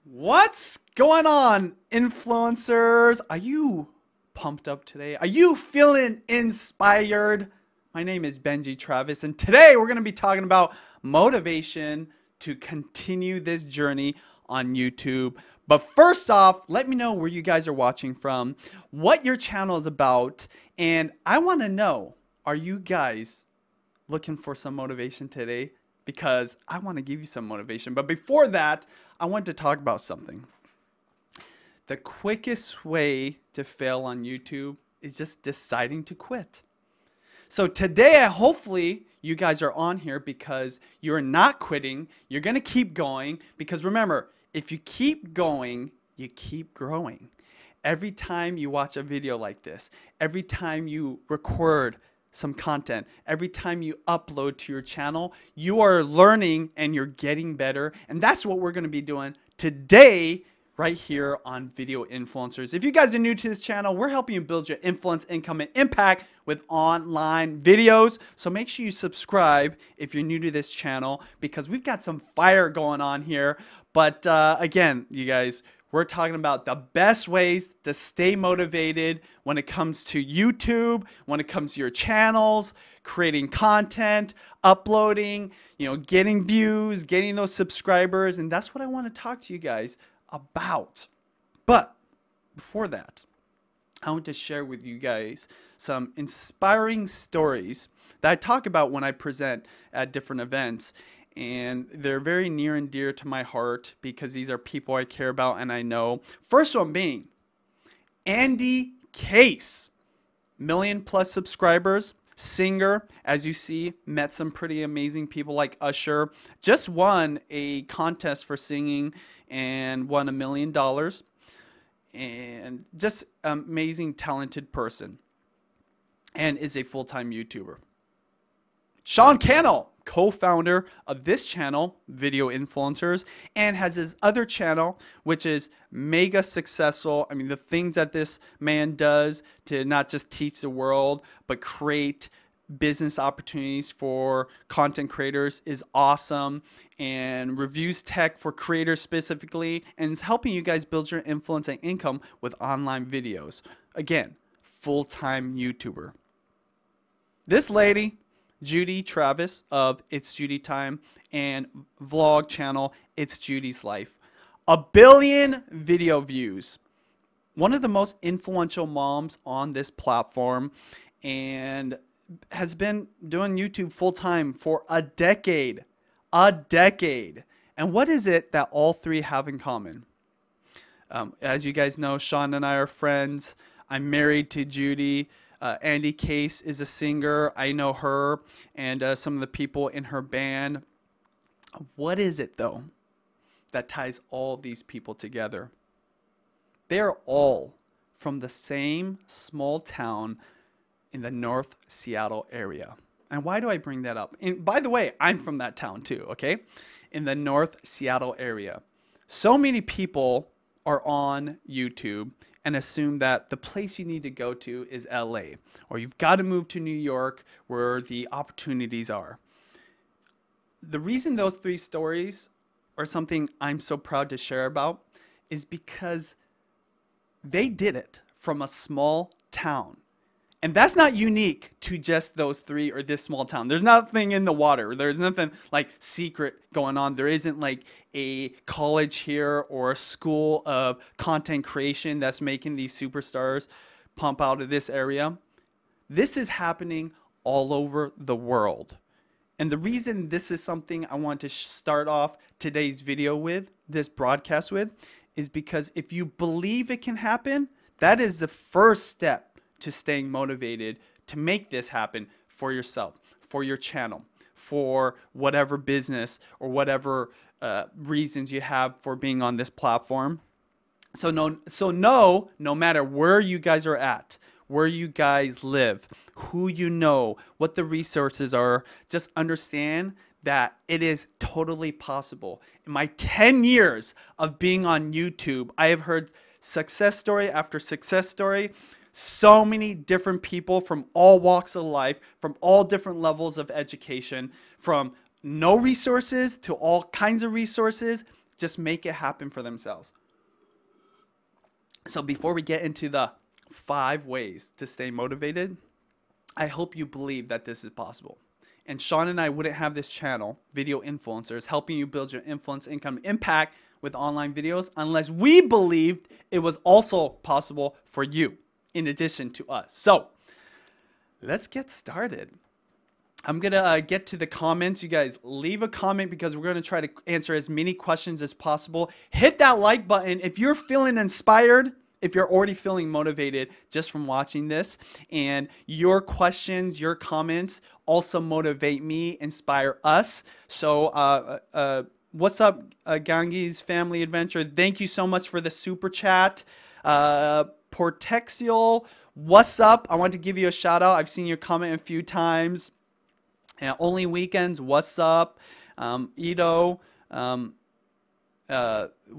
What's going on, influencers? Are you pumped up today? Are you feeling inspired? My name is Benji Travis, and today we're going to be talking about motivation to continue this journey on YouTube. But first off, let me know where you guys are watching from, what your channel is about, and I want to know, are you guys looking for some motivation today? Because I want to give you some motivation. But before that, I want to talk about something. The quickest way to fail on YouTube is just deciding to quit. So today, hopefully, you guys are on here because you're not quitting. You're going to keep going because remember, if you keep going, you keep growing. Every time you watch a video like this, every time you record some content, every time you upload to your channel, you are learning and you're getting better. And that's what we're going to be doing today right here on Video Influencers. If you guys are new to this channel, we're helping you build your influence, income, and impact with online videos. So make sure you subscribe if you're new to this channel because we've got some fire going on here. But again, you guys, we're talking about the best ways to stay motivated when it comes to YouTube, when it comes to your channels, creating content, uploading, getting views, getting those subscribers. And that's what I want to talk to you guys about. But before that, I want to share with you guys some inspiring stories that I talk about when I present at different events. And they're very near and dear to my heart because these are people I care about and I know. First one being Andy Case, 1,000,000+ subscribers, singer, as you see, met some pretty amazing people like Usher, just won a contest for singing and won $1 million, and just amazing, talented person, and is a full-time YouTuber. Sean Cannell, co-founder of this channel, Video Influencers, and has his other channel, which is mega successful. I mean, the things that this man does to not just teach the world, but create business opportunities for content creators is awesome, and reviews tech for creators specifically, and is helping you guys build your influence and income with online videos. Again, full-time YouTuber. This lady, Judy Travis of It's Judy Time and vlog channel It's Judy's Life. 1 billion video views. One of the most influential moms on this platform and has been doing YouTube full time for a decade. A decade. And what is it that all three have in common? As you guys know, Sean and I are friends. I'm married to Judy. Andy Case is a singer. I know her and some of the people in her band. What is it, though, that ties all these people together? They're all from the same small town in the North Seattle area. And why do I bring that up? And by the way, I'm from that town too, okay? In the North Seattle area. So many people are on YouTube and assume that the place you need to go to is LA, or you've got to move to New York where the opportunities are. The reason those three stories are something I'm so proud to share about is because they did it from a small town. And that's not unique to just those three or this small town. There's nothing in the water. There's nothing like secret going on. There isn't like a college here or a school of content creation that's making these superstars pump out of this area. This is happening all over the world. And the reason this is something I want to start off today's video with, this broadcast with, is because if you believe it can happen, that is the first step to staying motivated to make this happen for yourself, for your channel, for whatever business or whatever reasons you have for being on this platform. So no matter where you guys are at, where you guys live, who you know, what the resources are, just understand that it is totally possible. In my 10 years of being on YouTube, I have heard success story after success story. So many different people from all walks of life, from all different levels of education, from no resources to all kinds of resources, just make it happen for themselves. So before we get into the 5 ways to stay motivated, I hope you believe that this is possible. And Sean and I wouldn't have this channel, Video Influencers, helping you build your influence, income, impact with online videos unless we believed it was also possible for you in addition to us. So let's get started. I'm going to get to the comments. You guys leave a comment because we're going to try to answer as many questions as possible. Hit that like button if you're feeling inspired, if you're already feeling motivated just from watching this. And your questions, your comments also motivate me, inspire us. So what's up, Gangi's Family Adventure? Thank you so much for the super chat. Portexial, what's up? I want to give you a shout out. I've seen your comment a few times. And Only Weekends, what's up? Ito,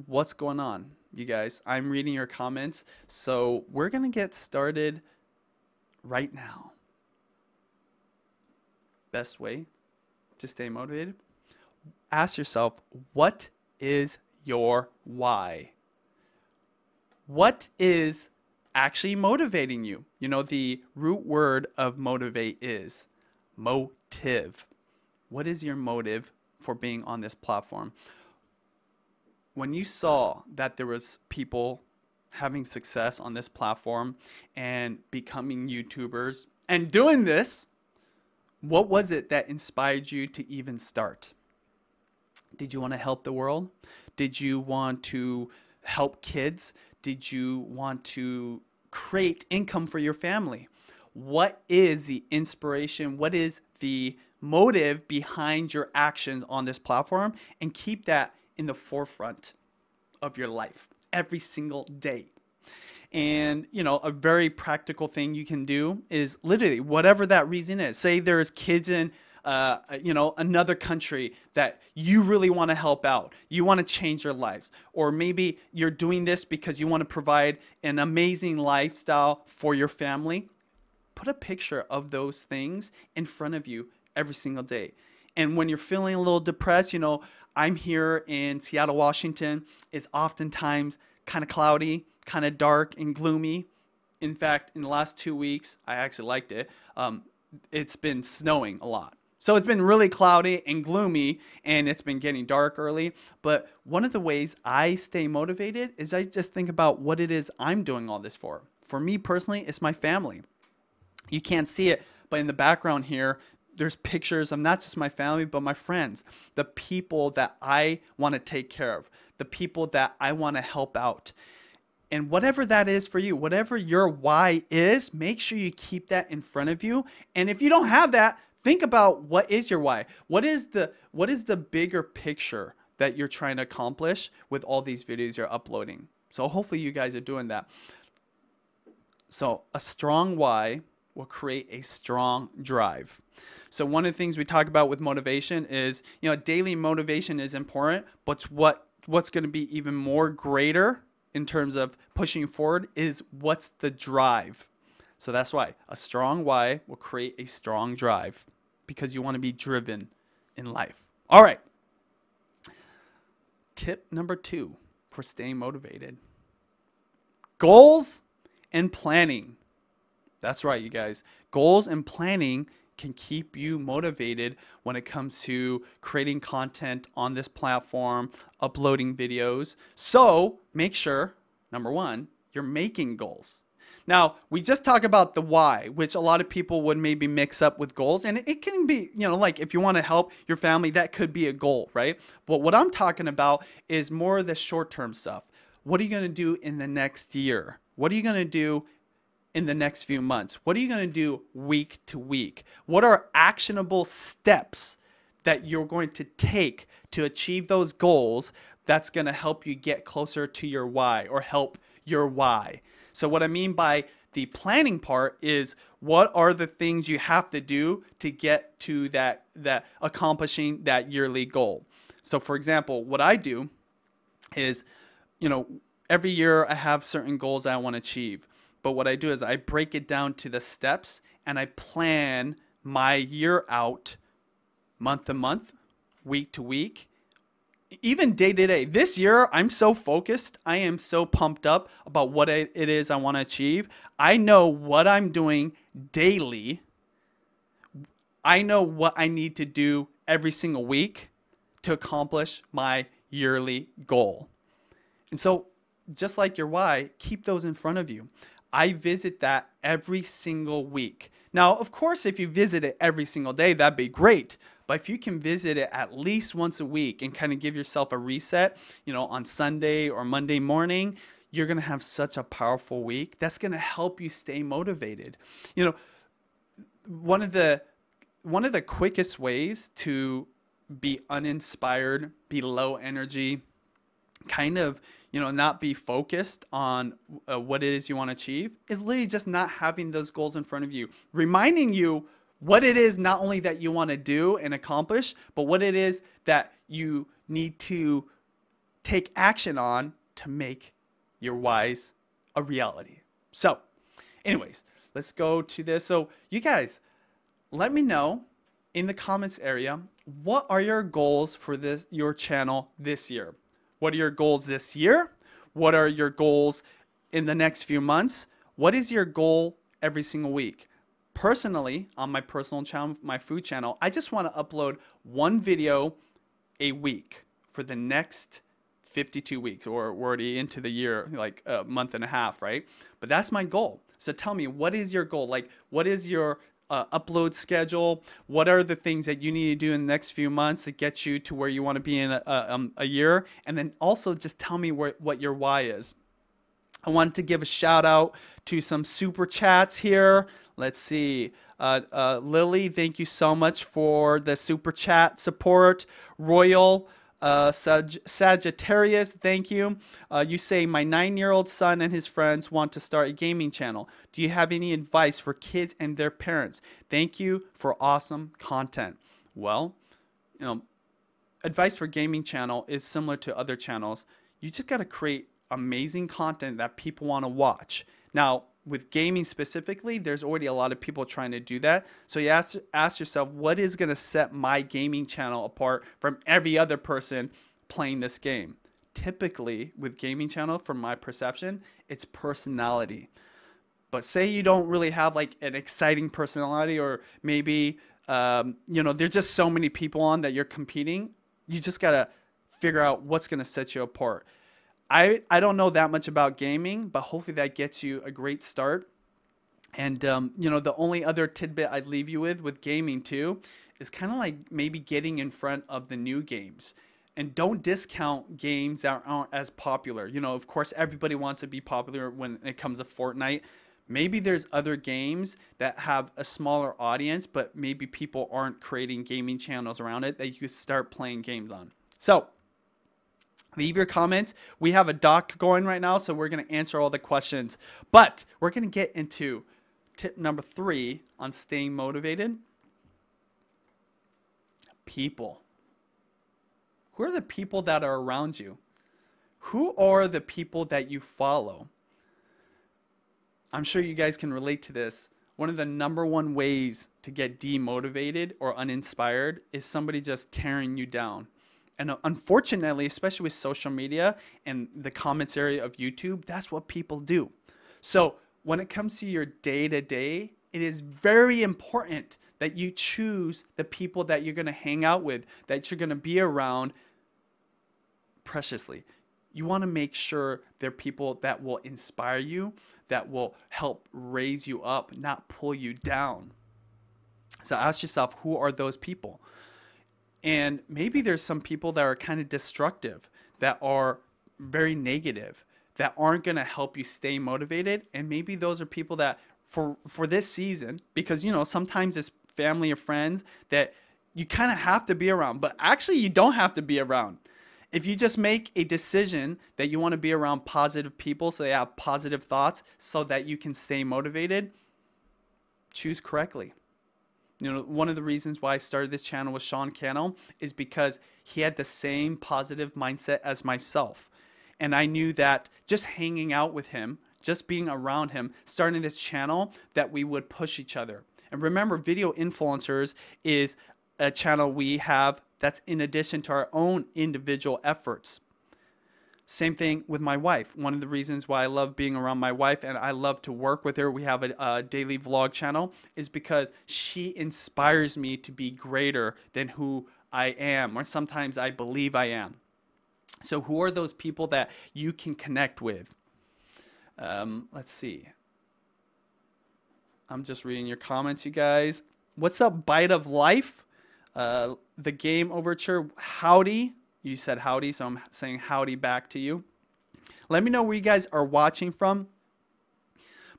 what's going on, you guys? I'm reading your comments. So we're going to get started right now. Best way to stay motivated? Ask yourself, what is your why? What is actually motivating you? You know, the root word of motivate is motive. What is your motive for being on this platform? When you saw that there was people having success on this platform and becoming YouTubers and doing this, what was it that inspired you to even start? Did you want to help the world? Did you want to help kids? Did you want to create income for your family? What is the inspiration? What is the motive behind your actions on this platform? And keep that in the forefront of your life every single day. And, you know, a very practical thing you can do is literally whatever that reason is. Say there's kids in you know, another country that you really want to help out. You want to change their lives. Or maybe you're doing this because you want to provide an amazing lifestyle for your family. Put a picture of those things in front of you every single day. And when you're feeling a little depressed, you know, I'm here in Seattle, Washington. It's oftentimes kind of cloudy, kind of dark and gloomy. In fact, in the last 2 weeks, I actually liked it. It's been snowing a lot. So it's been really cloudy and gloomy, and it's been getting dark early. But one of the ways I stay motivated is I just think about what it is I'm doing all this for. For me personally, it's my family. You can't see it, but in the background here, there's pictures of not just my family, but my friends, the people that I want to take care of, the people that I want to help out. And whatever that is for you, whatever your why is, make sure you keep that in front of you. And if you don't have that, think about what is your why? What is the bigger picture that you're trying to accomplish with all these videos you're uploading? So hopefully you guys are doing that. So a strong why will create a strong drive. So one of the things we talk about with motivation is, you know, daily motivation is important, but what's going to be even more greater in terms of pushing forward is what's the drive. So that's why a strong why will create a strong drive, because you want to be driven in life. All right. Tip number 2 for staying motivated. Goals and planning. That's right, you guys. Goals and planning can keep you motivated when it comes to creating content on this platform, uploading videos. So make sure, number 1, you're making goals. Now, we just talked about the why, which a lot of people would maybe mix up with goals. And it can be, you know, like if you want to help your family, that could be a goal, right? But what I'm talking about is more of the short-term stuff. What are you going to do in the next year? What are you going to do in the next few months? What are you going to do week to week? What are actionable steps that you're going to take to achieve those goals that's going to help you get closer to your why, or help your why? So what I mean by the planning part is, what are the things you have to do to get to that accomplishing that yearly goal? So for example, what I do is, you know, every year I have certain goals I want to achieve. But what I do is I break it down to the steps, and I plan my year out month to month, week to week, even day to day. This year, I'm so focused. I am so pumped up about what it is I want to achieve. I know what I'm doing daily. I know what I need to do every single week to accomplish my yearly goal. And so, just like your why, keep those in front of you. I visit that every single week. Now, of course, if you visit it every single day, that'd be great. But if you can visit it at least once a week and kind of give yourself a reset, on Sunday or Monday morning, you're going to have such a powerful week. That's going to help you stay motivated. You know, one of the quickest ways to be uninspired, be low energy, kind of not be focused on what it is you want to achieve is literally just not having those goals in front of you, reminding you what it is not only that you want to do and accomplish, but what it is that you need to take action on to make your whys a reality. So anyways, let's go to this. So you guys, let me know in the comments area, what are your goals for your channel this year? What are your goals this year? What are your goals in the next few months? What is your goal every single week? Personally, on my personal channel, my food channel, I just want to upload one video a week for the next 52 weeks, or we're already into the year, like a month and a half, right? But that's my goal. So tell me, what is your goal? Like, what is your upload schedule? What are the things that you need to do in the next few months to get you to where you want to be in a year? And then also just tell me what your why is. I want to give a shout out to some super chats here. Let's see. Lily, thank you so much for the super chat support. Royal Sagittarius, thank you. You say, my 9-year-old son and his friends want to start a gaming channel. Do you have any advice for kids and their parents? Thank you for awesome content. Well, advice for gaming channel is similar to other channels. You just got to create amazing content that people want to watch. Now, with gaming specifically, there's already a lot of people trying to do that. So you ask yourself, what is going to set my gaming channel apart from every other person playing this game? Typically, with gaming channel, from my perception, it's personality. But say you don't really have like an exciting personality, or maybe there's just so many people on that you're competing. You just got to figure out what's going to set you apart. I don't know that much about gaming, but hopefully that gets you a great start. And, the only other tidbit I'd leave you with gaming too is kind of like maybe getting in front of the new games. And don't discount games that aren't as popular. Of course, everybody wants to be popular when it comes to Fortnite. Maybe there's other games that have a smaller audience, but maybe people aren't creating gaming channels around it that you could start playing games on. So leave your comments. We have a doc going right now, so we're going to answer all the questions. But we're going to get into tip number 3 on staying motivated. People. Who are the people that are around you? Who are the people that you follow? I'm sure you guys can relate to this. One of the number one ways to get demotivated or uninspired is somebody just tearing you down. And unfortunately, especially with social media and the comments area of YouTube, that's what people do. So when it comes to your day-to-day, it is very important that you choose the people that you're going to hang out with, that you're going to be around preciously. You want to make sure they're people that will inspire you, that will help raise you up, not pull you down. So ask yourself, who are those people? And maybe there's some people that are kind of destructive, that are very negative, that aren't going to help you stay motivated. And maybe those are people that for this season, because, sometimes it's family or friends that you kind of have to be around, but actually you don't have to be around. If you just make a decision that you want to be around positive people so they have positive thoughts so that you can stay motivated, choose correctly. One of the reasons why I started this channel with Sean Cannell is because he had the same positive mindset as myself. And I knew that just hanging out with him, just being around him, starting this channel, that we would push each other. And remember, video influencers is a channel we have that's in addition to our own individual efforts. Same thing with my wife. One of the reasons why I love being around my wife and I love to work with her, we have a daily vlog channel, is because she inspires me to be greater than who I am, or sometimes I believe I am. So who are those people that you can connect with? Let's see. I'm just reading your comments, you guys. What's up, Bite of Life? The Game Overture, howdy. You said howdy, so I'm saying howdy back to you. Let me know where you guys are watching from.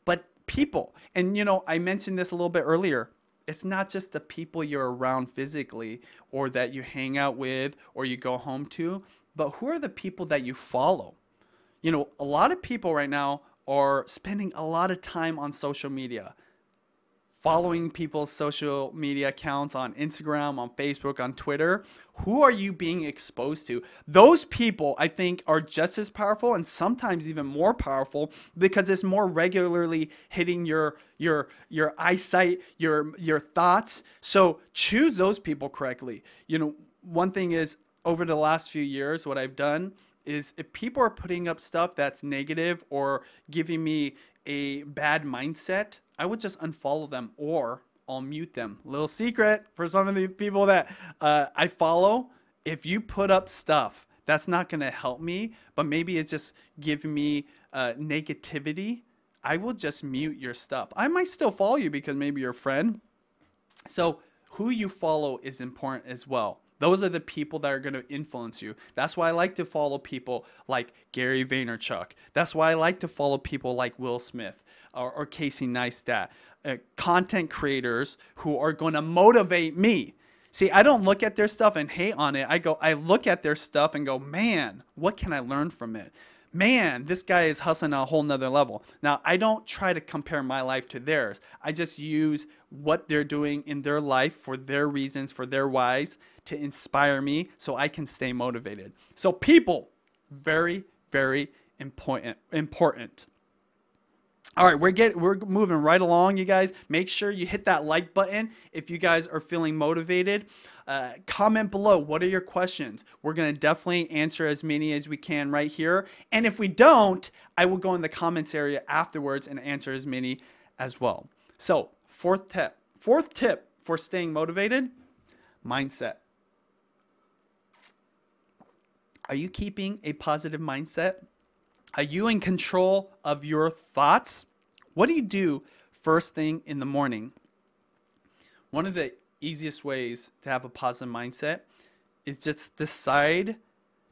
But people, and you know, I mentioned this a little bit earlier. It's not just the people you're around physically or that you hang out with or you go home to, but who are the people that you follow? You know, a lot of people right now are spending a lot of time on social media, following people's social media accounts on Instagram, on Facebook, on Twitter. Who are you being exposed to? Those people, I think, are just as powerful and sometimes even more powerful because it's more regularly hitting your eyesight, your thoughts. So choose those people correctly. You know, one thing is, over the last few years, what I've done is if people are putting up stuff that's negative or giving me a bad mindset, I would just unfollow them or I'll mute them. Little secret for some of the people that I follow. If you put up stuff that's not going to help me, but maybe it's just giving me negativity, I will just mute your stuff. I might still follow you because maybe you're a friend. So who you follow is important as well. Those are the people that are going to influence you. That's why I like to follow people like Gary Vaynerchuk. That's why I like to follow people like Will Smith or Casey Neistat. Content creators who are going to motivate me. See, I don't look at their stuff and hate on it. I look at their stuff and go, man, what can I learn from it? Man, this guy is hustling on a whole nother level. Now, I don't try to compare my life to theirs. I just use what they're doing in their life for their reasons, for their whys, to inspire me so I can stay motivated. So people, very, very important. All right, we're moving right along, you guys. Make sure you hit that like button if you guys are feeling motivated. Comment below. What are your questions? We're going to definitely answer as many as we can right here. And if we don't, I will go in the comments area afterwards and answer as many as well. So, fourth tip for staying motivated, mindset. Are you keeping a positive mindset? Are you in control of your thoughts? What do you do first thing in the morning? One of the easiest ways to have a positive mindset is just decide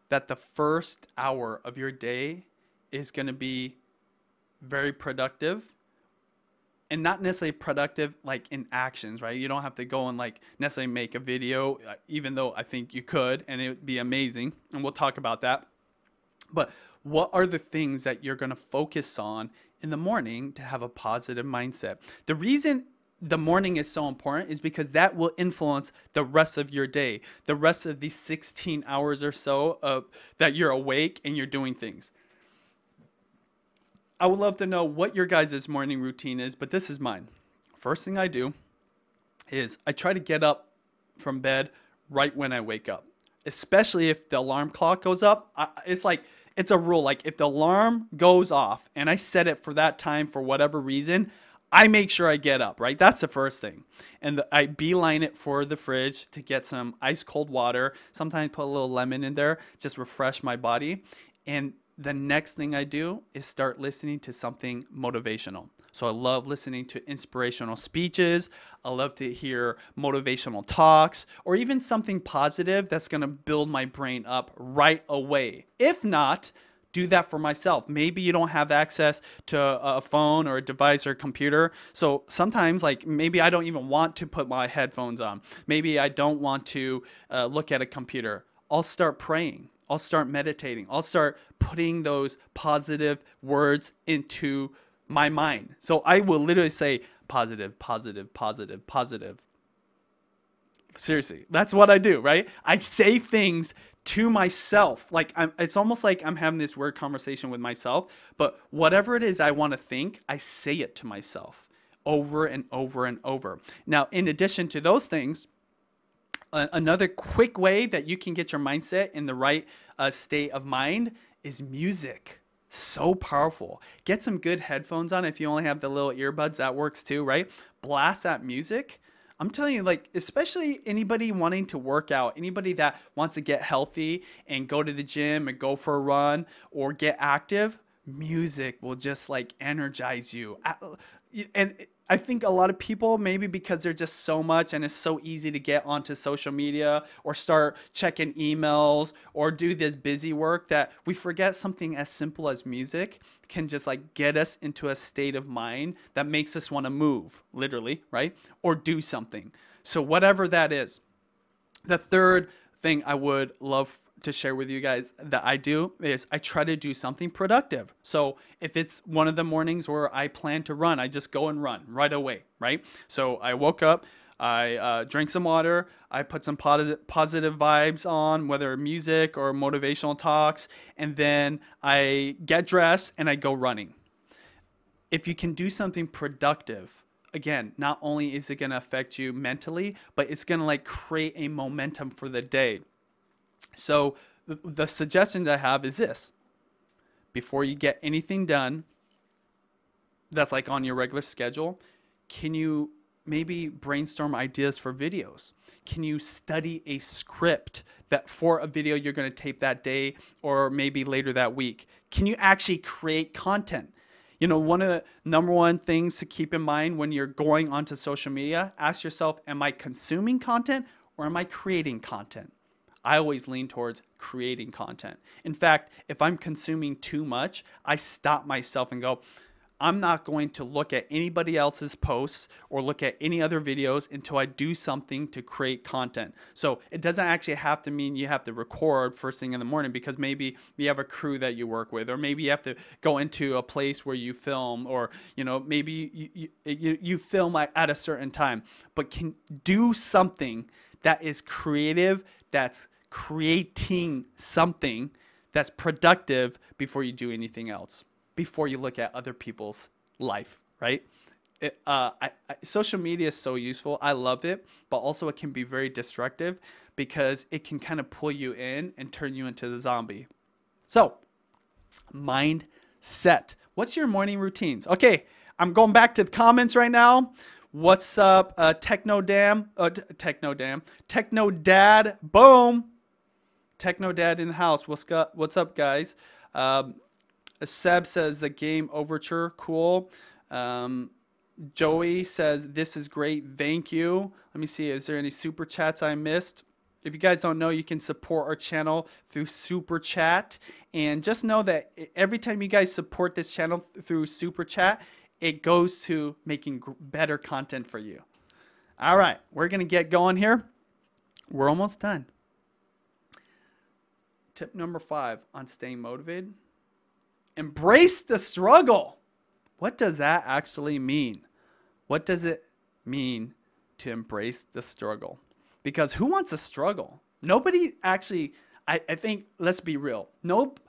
that the first hour of your day is going to be very productive, and not necessarily productive like in actions, right? You don't have to go and like necessarily make a video, even though I think you could and it would be amazing, and we'll talk about that. But what are the things that you're going to focus on in the morning to have a positive mindset? The reason the morning is so important is because that will influence the rest of your day, the rest of these 16 hours or so that you're awake and you're doing things. I would love to know what your guys' morning routine is, but this is mine. First thing I do is I try to get up from bed right when I wake up, especially if the alarm clock goes up. It's a rule. Like if the alarm goes off and I set it for that time for whatever reason, I make sure I get up, right? That's the first thing. And I beeline it for the fridge to get some ice cold water. Sometimes put a little lemon in there, just refresh my body. And the next thing I do is start listening to something motivational. So I love listening to inspirational speeches. I love to hear motivational talks or even something positive that's going to build my brain up right away. If not, do that for myself. Maybe you don't have access to a phone or a device or a computer. So sometimes like maybe I don't even want to put my headphones on. Maybe I don't want to look at a computer. I'll start praying. I'll start meditating. I'll start putting those positive words into my mind. So I will literally say positive, positive, positive, positive. Seriously, that's what I do, right? I say things to myself. Like it's almost like I'm having this weird conversation with myself, but whatever it is I want to think, I say it to myself over and over and over. Now, in addition to those things, Another quick way that you can get your mindset in the right state of mind is music. So powerful. Get some good headphones on. If you only have the little earbuds, that works too, right? Blast that music. I'm telling you, like, especially anybody wanting to work out, anybody that wants to get healthy and go to the gym and go for a run or get active, music will just like energize you. And I think a lot of people, maybe because there's just so much and it's so easy to get onto social media or start checking emails or do this busy work, that we forget something as simple as music can just like get us into a state of mind that makes us want to move, literally, right? Or do something. So whatever that is. The third thing I would love to share with you guys that I do is I try to do something productive. So if it's one of the mornings where I plan to run, I just go and run right away, right? So I woke up, I drank some water, I put some positive vibes on, whether music or motivational talks, and then I get dressed and I go running. If you can do something productive, again, not only is it going to affect you mentally, but it's going to like create a momentum for the day. So the suggestions I have is this: before you get anything done that's like on your regular schedule, can you maybe brainstorm ideas for videos? Can you study a script that for a video you're going to tape that day or maybe later that week? Can you actually create content? You know, one of the number one things to keep in mind when you're going onto social media, ask yourself, am I consuming content or am I creating content? I always lean towards creating content. In fact, if I'm consuming too much, I stop myself and go, I'm not going to look at anybody else's posts or look at any other videos until I do something to create content. So it doesn't actually have to mean you have to record first thing in the morning, because maybe you have a crew that you work with, or maybe you have to go into a place where you film, or maybe you film at a certain time. But can do something that is creative, that's creating something that's productive before you do anything else, before you look at other people's life, right? Social media is so useful. I love it, but also it can be very destructive because it can kind of pull you in and turn you into the zombie. So, mindset. What's your morning routines? Okay, I'm going back to the comments right now. What's up, Techno Dad? Boom. Techno Dad in the house. What's up, guys? Seb says the game overture, cool. Joey says this is great, thank you. Let me see, is there any super chats I missed? If you guys don't know, you can support our channel through Super Chat. And just know that every time you guys support this channel through Super Chat, it goes to making better content for you. All right, we're going to get going here. We're almost done. Tip number 5 on staying motivated. Embrace the struggle. What does that actually mean? What does it mean to embrace the struggle? Because who wants a struggle? Nobody actually, I think, let's be real. Nope.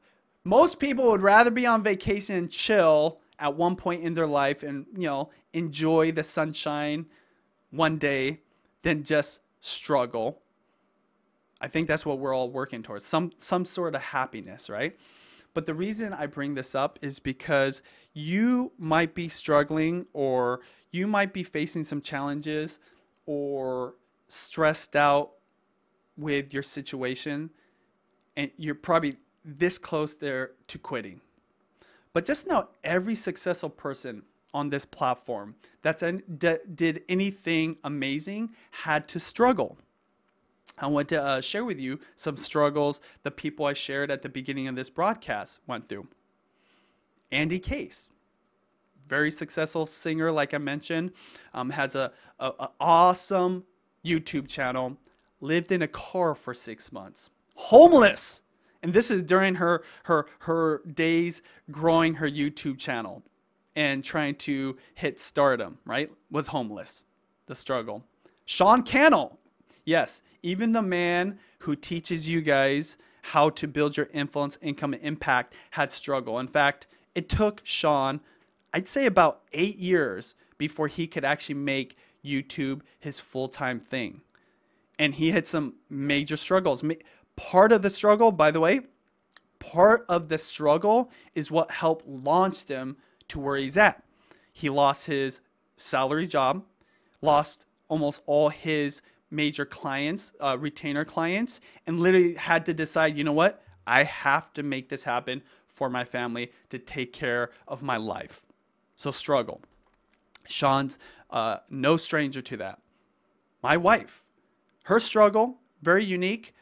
Most people would rather be on vacation and chill at one point in their life and, enjoy the sunshine one day than just struggle. I think that's what we're all working towards, some sort of happiness, right? But the reason I bring this up is because you might be struggling, or you might be facing some challenges, or stressed out with your situation, and you're probably this close there to quitting. But just know every successful person on this platform that did anything amazing had to struggle. I want to share with you some struggles the people I shared at the beginning of this broadcast went through. Andy Case, very successful singer, like I mentioned, has a awesome YouTube channel, lived in a car for 6 months, homeless. And this is during her days growing her YouTube channel and trying to hit stardom, right? Was homeless, the struggle. Sean Cannell. Yes, even the man who teaches you guys how to build your influence, income, and impact had struggle. In fact, it took Sean, I'd say about 8 years before he could actually make YouTube his full-time thing. and he had some major struggles. Part of the struggle, by the way, part of the struggle is what helped launch him to where he's at. He lost his salary job, lost almost all his major clients, retainer clients, and literally had to decide, you know what? I have to make this happen for my family to take care of my life. So struggle. Sean's no stranger to that. My wife, her struggle, very unique.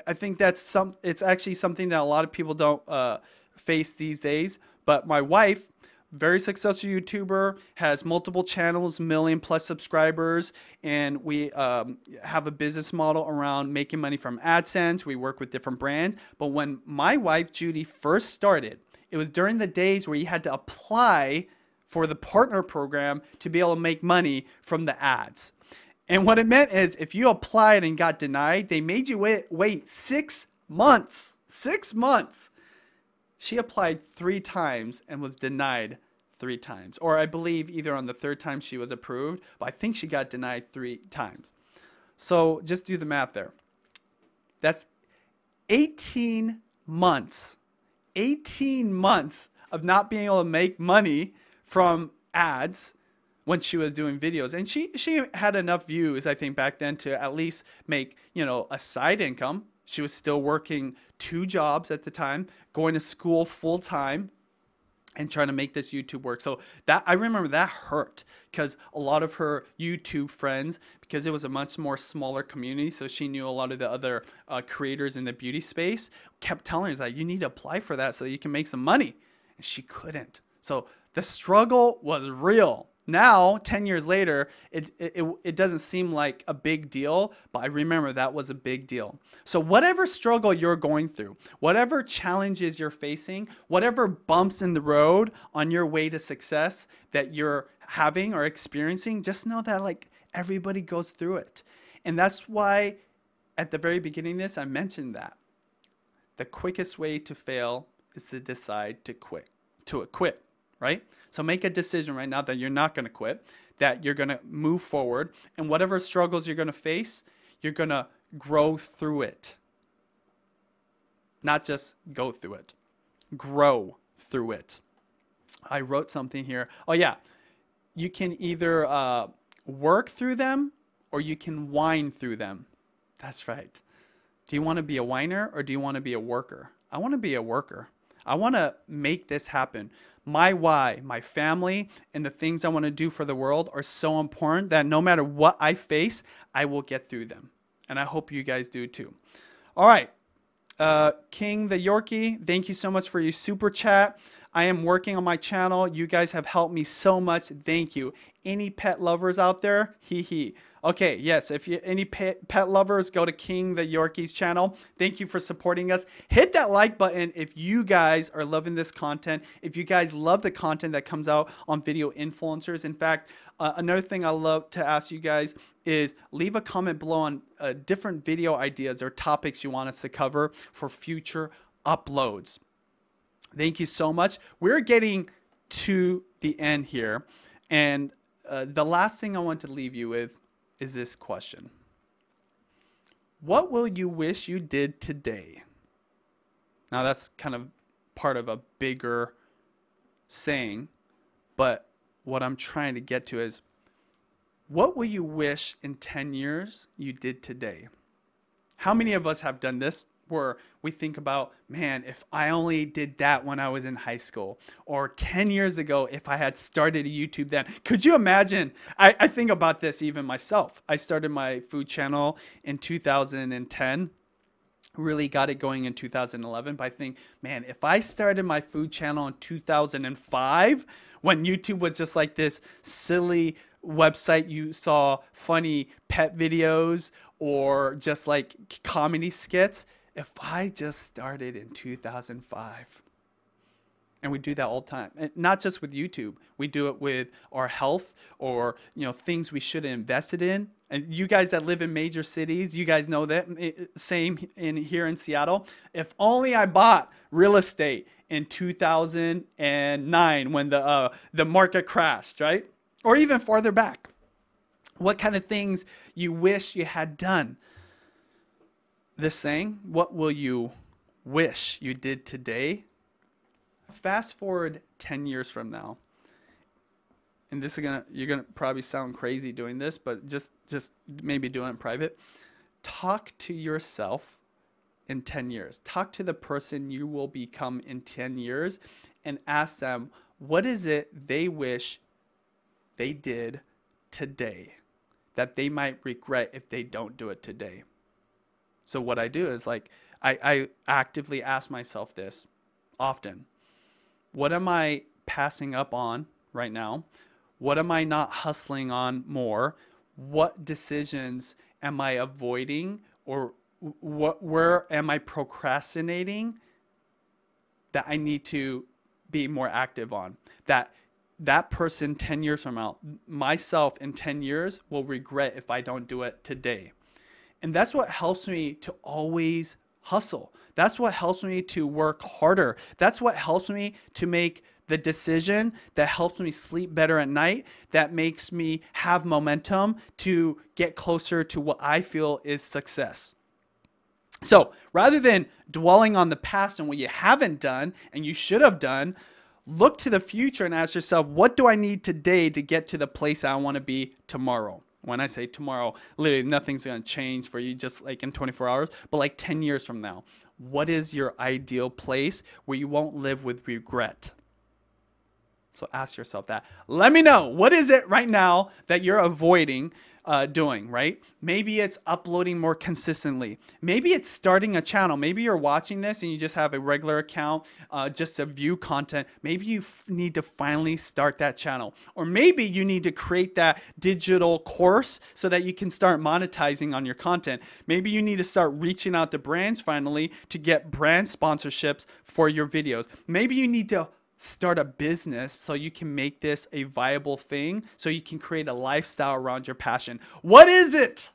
I think it's actually something that a lot of people don't face these days. But my wife, very successful YouTuber, has multiple channels, million+ subscribers, and we have a business model around making money from AdSense. We work with different brands. But when my wife, Judy, first started, it was during the days where you had to apply for the partner program to be able to make money from the ads. And what it meant is if you applied and got denied, they made you wait 6 months. 6 months. She applied 3 times and was denied 3 times. Or I believe either on the 3rd time she was approved, but I think she got denied 3 times. So just do the math there. That's 18 months. 18 months of not being able to make money from ads when she was doing videos. And she had enough views, I think, back then to at least make, a side income. She was still working 2 jobs at the time, going to school full time, and trying to make this YouTube work. So that, I remember that hurt, because a lot of her YouTube friends, because it was a much more smaller community, so she knew a lot of the other creators in the beauty space, kept telling her that you need to apply for that so that you can make some money. And she couldn't. So the struggle was real. Now, 10 years later, it doesn't seem like a big deal, but I remember that was a big deal. So whatever struggle you're going through, whatever challenges you're facing, whatever bumps in the road on your way to success that you're having or experiencing, just know that like everybody goes through it. And that's why at the very beginning of this, I mentioned that the quickest way to fail is to decide to quit, right? So make a decision right now that you're not going to quit, that you're going to move forward, and whatever struggles you're going to face, you're going to grow through it. Not just go through it. Grow through it. I wrote something here. Oh yeah, you can either work through them or you can whine through them. That's right. Do you want to be a whiner or do you want to be a worker? I want to be a worker. I want to make this happen. My why, my family, and the things I want to do for the world are so important that no matter what I face, I will get through them. And I hope you guys do too. All right. King the Yorkie, thank you so much for your super chat. I am working on my channel. You guys have helped me so much. Thank you. Any pet lovers out there? Hee hee. Okay, yes, if you any pet lovers, go to King the Yorkie's channel. Thank you for supporting us. Hit that like button if you guys are loving this content. If you guys love the content that comes out on Video Influencers. In fact, another thing I love to ask you guys is leave a comment below on different video ideas or topics you want us to cover for future uploads. Thank you so much. We're getting to the end here. And the last thing I want to leave you with is this question. What will you wish you did today? Now that's kind of part of a bigger saying, but what I'm trying to get to is, what will you wish in 10 years you did today? How many of us have done this? Where we think about, man, if I only did that when I was in high school, or 10 years ago, if I had started a YouTube then. Could you imagine? I think about this even myself. I started my food channel in 2010, really got it going in 2011. But I think, man, if I started my food channel in 2005, when YouTube was just like this silly website, you saw funny pet videos or just like comedy skits. If I just started in 2005, and we do that all the time, and not just with YouTube, we do it with our health or things we should have invested in. And you guys that live in major cities, you guys know that. Same here in Seattle. If only I bought real estate in 2009 when the market crashed, right? Or even farther back. What kind of things you wish you had done? this saying, what will you wish you did today? Fast forward 10 years from now. And this is you're gonna probably sound crazy doing this, but just maybe do it in private. Talk to yourself in 10 years. Talk to the person you will become in 10 years and ask them, what is it they wish they did today that they might regret if they don't do it today? So what I do is like, I actively ask myself this often. What am I passing up on right now? What am I not hustling on more? What decisions am I avoiding, or where am I procrastinating that I need to be more active on? That person 10 years from now, myself in 10 years will regret if I don't do it today. And that's what helps me to always hustle. That's what helps me to work harder. That's what helps me to make the decision that helps me sleep better at night, that makes me have momentum to get closer to what I feel is success. So rather than dwelling on the past and what you haven't done and you should have done, look to the future and ask yourself, what do I need today to get to the place I want to be tomorrow? When I say tomorrow, literally nothing's going to change for you just like in 24 hours, but like 10 years from now. What is your ideal place where you won't live with regret? So ask yourself that. Let me know. What is it right now that you're avoiding doing, right? Maybe it's uploading more consistently. Maybe it's starting a channel. Maybe you're watching this and you just have a regular account just to view content. Maybe you need to finally start that channel. Or maybe you need to create that digital course so that you can start monetizing on your content. Maybe you need to start reaching out to brands finally to get brand sponsorships for your videos. Maybe you need to start a business so you can make this a viable thing, so you can create a lifestyle around your passion. What is it?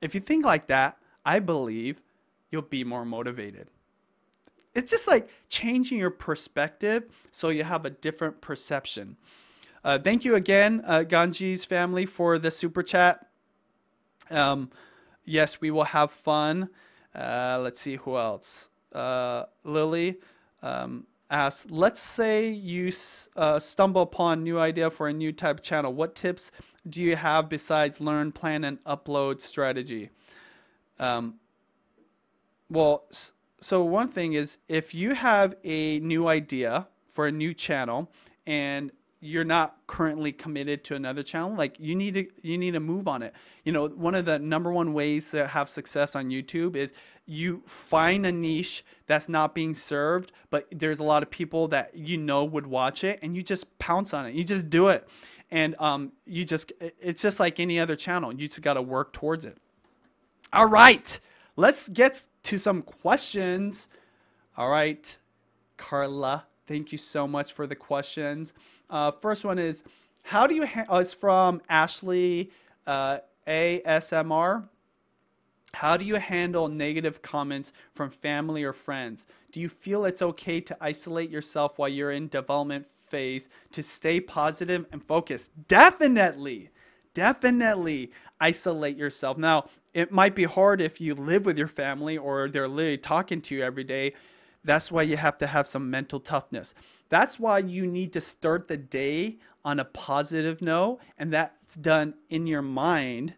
If you think like that, I believe you'll be more motivated. It's just like changing your perspective so you have a different perception. Thank you again, Ganji's family, for the super chat. Yes, we will have fun. Let's see who else. Lily asks, let's say you stumble upon a new idea for a new type of channel. What tips do you have besides learn, plan, and upload strategy? Well, so one thing is, if you have a new idea for a new channel and you're not currently committed to another channel, like you need to move on it. You know, one of the number one ways to have success on YouTube is you find a niche that's not being served, but there's a lot of people that would watch it, and you just pounce on it. You just do it. And it's just like any other channel. You just got to work towards it. All right, let's get to some questions. All right, Carla, thank you so much for the questions. First one is, how do you it's from Ashley ASMR. How do you handle negative comments from family or friends? Do you feel it's okay to isolate yourself while you're in development phase to stay positive and focused? Definitely isolate yourself. Now, it might be hard if you live with your family or they're literally talking to you every day. That's why you have to have some mental toughness. That's why you need to start the day on a positive note, and that's done in your mind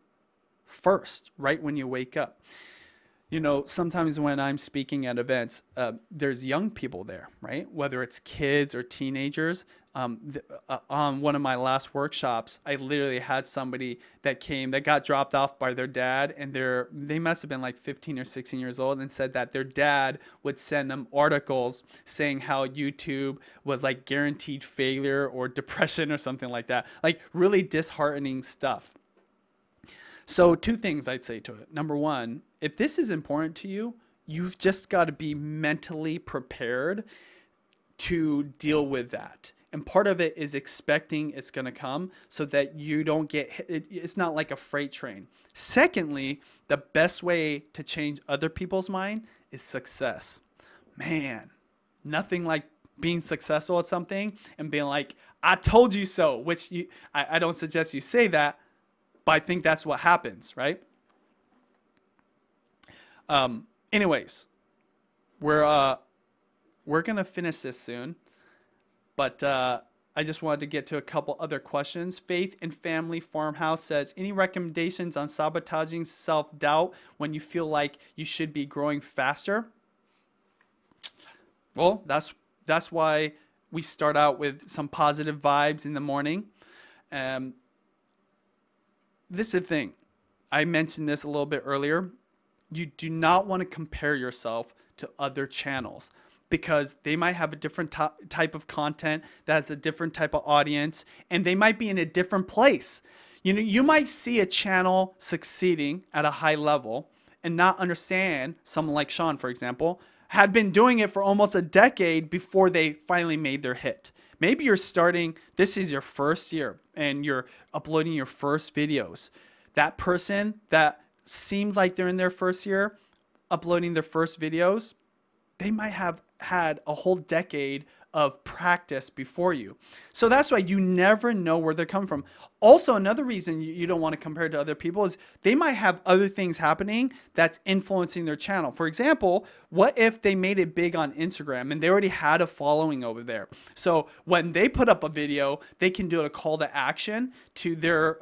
first, right when you wake up. You know, sometimes when I'm speaking at events, there's young people there, right? Whether it's kids or teenagers. On one of my last workshops, I literally had somebody that got dropped off by their dad, and they must have been like 15 or 16 years old, and said that their dad would send them articles saying how YouTube was like guaranteed failure or depression or something like that. Like really disheartening stuff. So 2 things I'd say to it. Number 1, if this is important to you, you've just got to be mentally prepared to deal with that. And part of it is expecting it's going to come so that you don't get hit. It's not like a freight train. Secondly, the best way to change other people's mind is success. Man, nothing like being successful at something and being like, I told you so, which I don't suggest you say that, but I think that's what happens, right? Anyways, we're gonna finish this soon, but I just wanted to get to a couple other questions. Faith and Family Farmhouse says, any recommendations on sabotaging self-doubt when you feel like you should be growing faster? Well, that's why we start out with some positive vibes in the morning. Um, this is the thing. I mentioned this a little bit earlier. You do not want to compare yourself to other channels because they might have a different type of content that has a different type of audience, and they might be in a different place. You know, you might see a channel succeeding at a high level and not understand. Someone like Sean, for example, had been doing it for almost a decade before they finally made their hit. Maybe you're starting, this is your first year and you're uploading your first videos. That person that seems like they're in their first year uploading their first videos, they might have had a whole decade of practice before you. So that's why you never know where they're coming from. Also, another reason you don't want to compare to other people is they might have other things happening that's influencing their channel. For example, what if they made it big on Instagram and they already had a following over there? So when they put up a video, they can do a call to action to their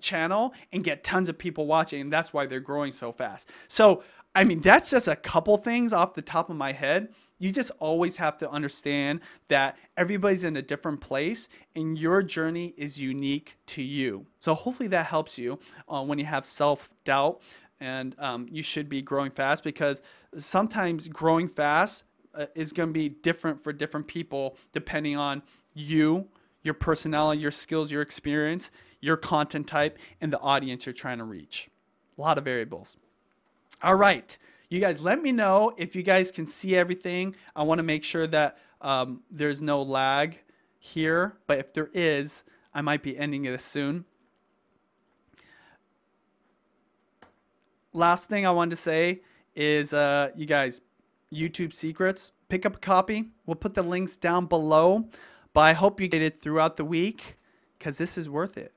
channel and get tons of people watching. And that's why they're growing so fast. So, I mean, that's just a couple things off the top of my head. You just always have to understand that everybody's in a different place and your journey is unique to you. So hopefully that helps you when you have self-doubt, and you should be growing fast, because sometimes growing fast is going to be different for different people depending on you, your personality, your skills, your experience, your content type, and the audience you're trying to reach. A lot of variables. All right. You guys, let me know if you guys can see everything. I want to make sure that there's no lag here, but if there is, I might be ending this soon. Last thing I wanted to say is, you guys, YouTube Secrets, pick up a copy. We'll put the links down below, but I hope you get it throughout the week because this is worth it.